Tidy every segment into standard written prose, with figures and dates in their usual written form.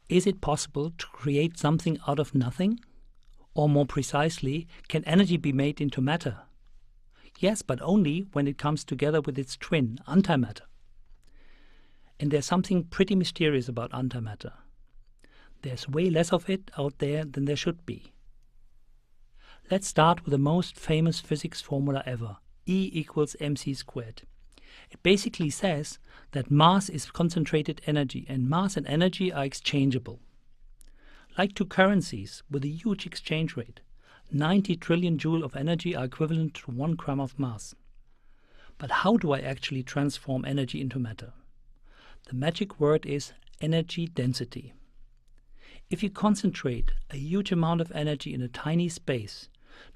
Is it possible to create something out of nothing? Or more precisely, can energy be made into matter? Yes, but only when it comes together with its twin, antimatter. And there's something pretty mysterious about antimatter. There's way less of it out there than there should be. Let's start with the most famous physics formula ever, E equals mc squared. It basically says that mass is concentrated energy, and mass and energy are exchangeable. Like two currencies with a huge exchange rate, 90 trillion joule of energy are equivalent to 1 gram of mass. But how do I actually transform energy into matter? The magic word is energy density. If you concentrate a huge amount of energy in a tiny space,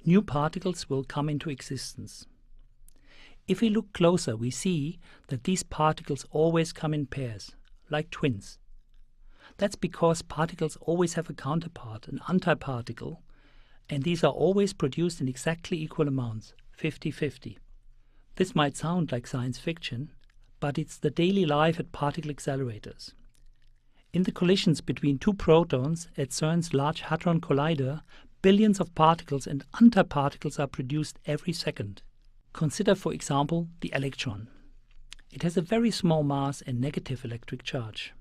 new particles will come into existence. If we look closer, we see that these particles always come in pairs, like twins. That's because particles always have a counterpart, an antiparticle, and these are always produced in exactly equal amounts, 50-50. This might sound like science fiction, but it's the daily life at particle accelerators. In the collisions between two protons at CERN's Large Hadron Collider, billions of particles and antiparticles are produced every second. Consider, for example, the electron. It has a very small mass and negative electric charge.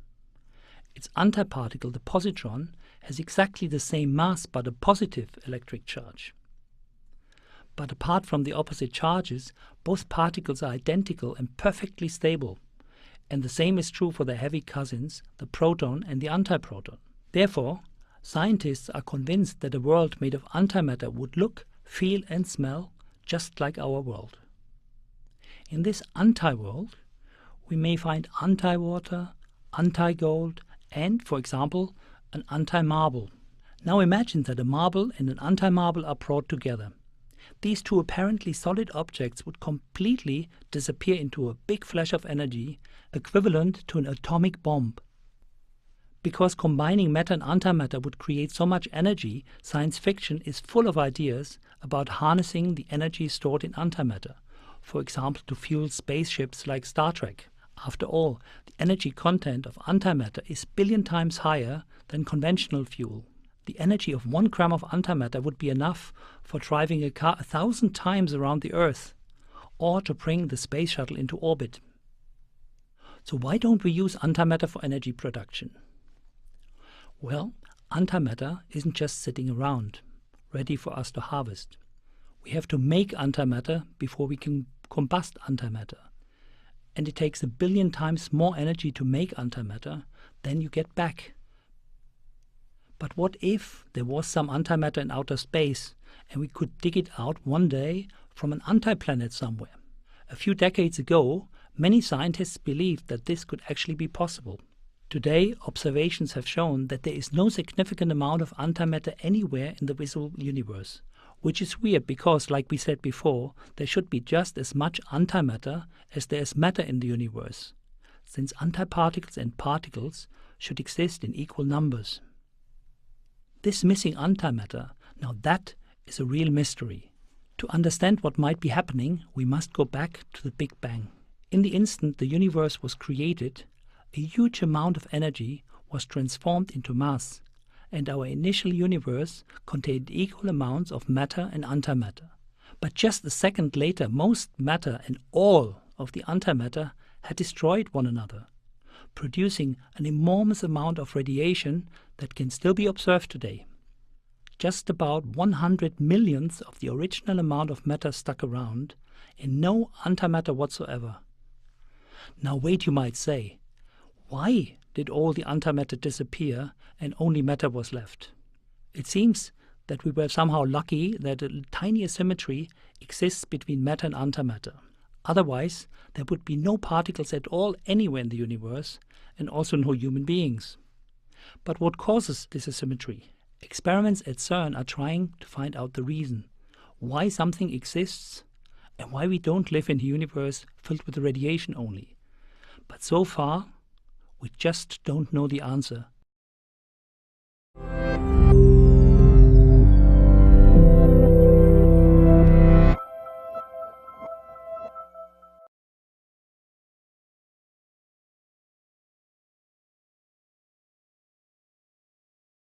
Its antiparticle, the positron, has exactly the same mass but a positive electric charge. But apart from the opposite charges, both particles are identical and perfectly stable. And the same is true for their heavy cousins, the proton and the antiproton. Therefore, scientists are convinced that a world made of antimatter would look, feel and smell just like our world. In this anti-world, we may find anti-water, anti-gold and, for example, an anti-marble. Now imagine that a marble and an anti-marble are brought together. These two apparently solid objects would completely disappear into a big flash of energy equivalent to an atomic bomb. Because combining matter and antimatter would create so much energy, science fiction is full of ideas about harnessing the energy stored in antimatter, for example to fuel spaceships like Star Trek. After all, the energy content of antimatter is 1 billion times higher than conventional fuel. The energy of 1 gram of antimatter would be enough for driving a car 1,000 times around the Earth, or to bring the space shuttle into orbit. So why don't we use antimatter for energy production? Well, antimatter isn't just sitting around, ready for us to harvest. We have to make antimatter before we can combust antimatter. And it takes 1 billion times more energy to make antimatter than you get back. But what if there was some antimatter in outer space and we could dig it out one day from an antiplanet somewhere? A few decades ago, many scientists believed that this could actually be possible. Today, observations have shown that there is no significant amount of antimatter anywhere in the visible universe, which is weird because, like we said before, there should be just as much antimatter as there is matter in the universe, since antiparticles and particles should exist in equal numbers. This missing antimatter, now that is a real mystery. To understand what might be happening, we must go back to the Big Bang. In the instant the universe was created, a huge amount of energy was transformed into mass, and our initial universe contained equal amounts of matter and antimatter. But just a second later, most matter and all of the antimatter had destroyed one another, producing an enormous amount of radiation that can still be observed today. Just about 100 millionths of the original amount of matter stuck around, and no antimatter whatsoever. Now wait, you might say, why did all the antimatter disappear and only matter was left? It seems that we were somehow lucky that a tiny asymmetry exists between matter and antimatter. Otherwise, there would be no particles at all anywhere in the universe, and also no human beings. But what causes this asymmetry? Experiments at CERN are trying to find out the reason, why something exists, and why we don't live in a universe filled with radiation only. But so far, we just don't know the answer.